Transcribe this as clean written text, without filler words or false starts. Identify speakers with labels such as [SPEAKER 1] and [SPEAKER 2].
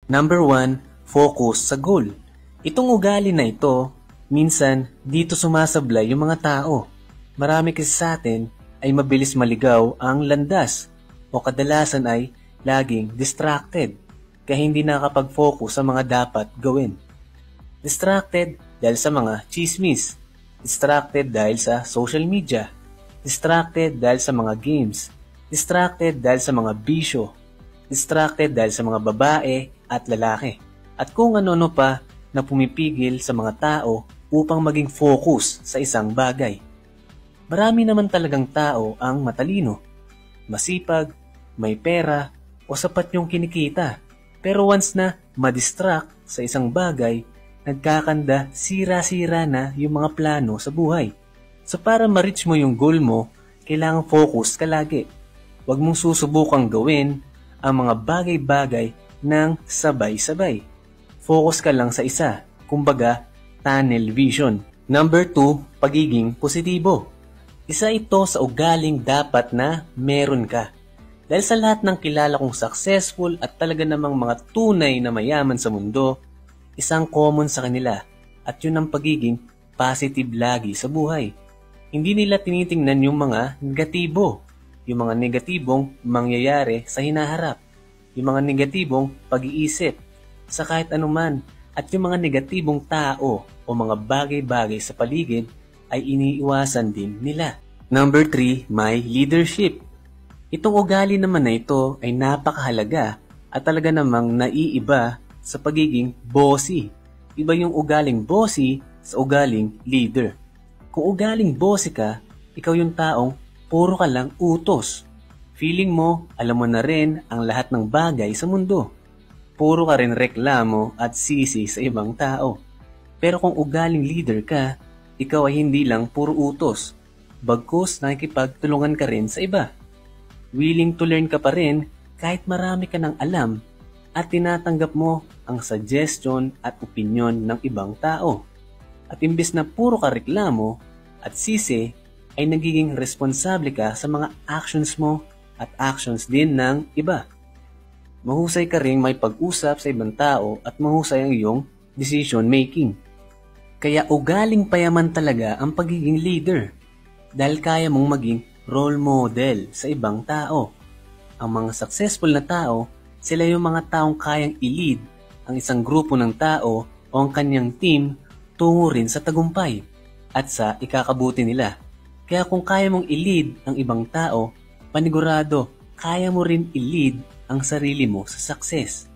[SPEAKER 1] Number 1, focus sa goal. Itong ugali na ito, minsan dito sumasablay yung mga tao. Marami kasi sa atin ay mabilis maligaw ang landas o kadalasan ay laging distracted kaya hindi nakakapag-focus sa mga dapat gawin. Distracted dahil sa mga chismis, distracted dahil sa social media, distracted dahil sa mga games, distracted dahil sa mga bisyo, distracted dahil sa mga babae at lalaki, at kung ano-ano pa na pumipigil sa mga tao upang maging focus sa isang bagay. Marami naman talagang tao ang matalino, masipag, may pera, o sapat yung kinikita. Pero once na madistract sa isang bagay, nagkakanda sira-sira na yung mga plano sa buhay. So para ma-reach mo yung goal mo, kailangan focus ka lagi. Huwag mong susubukang gawin ang mga bagay-bagay ng sabay-sabay. Focus ka lang sa isa, kumbaga tunnel vision. Number 2, pagiging positibo. Isa ito sa ugaling dapat na meron ka. Dahil sa lahat ng kilala kong successful at talaga namang mga tunay na mayaman sa mundo, isang common sa kanila at yun ang pagiging positive lagi sa buhay. Hindi nila tinitingnan yung mga negatibo, yung mga negatibong mangyayari sa hinaharap, yung mga negatibong pag-iisip sa kahit anuman, at yung mga negatibong tao o mga bagay-bagay sa paligid ay iniiwasan din nila. Number 3, may leadership. Itong ugali naman na ito ay napakahalaga at talaga namang naiiba sa pagiging bossy. Iba yung ugaling bossy sa ugaling leader. Kung ugaling bossy ka, ikaw yung taong puro ka lang utos. Feeling mo, alam mo na rin ang lahat ng bagay sa mundo. Puro ka rin reklamo at sisi sa ibang tao. Pero kung ugaling leader ka, ikaw ay hindi lang puro utos. Bagkus nakikipagtulungan ka rin sa iba. Willing to learn ka pa rin kahit marami ka ng alam at tinatanggap mo ang suggestion at opinion ng ibang tao. At imbes na puro ka reklamo at sisi, ay nagiging responsable ka sa mga actions mo at actions din ng iba. Mahusay ka ring may pag-usap sa ibang tao at mahusay ang iyong decision making. Kaya ugaling payaman talaga ang pagiging leader dahil kaya mong maging role model sa ibang tao. Ang mga successful na tao, sila yung mga taong kayang i-lead ang isang grupo ng tao o ang kanyang team tungo rin sa tagumpay at sa ikakabuti nila. Kaya kung kaya mong i-lead ang ibang tao, panigurado, kaya mo rin i-lead ang sarili mo sa success.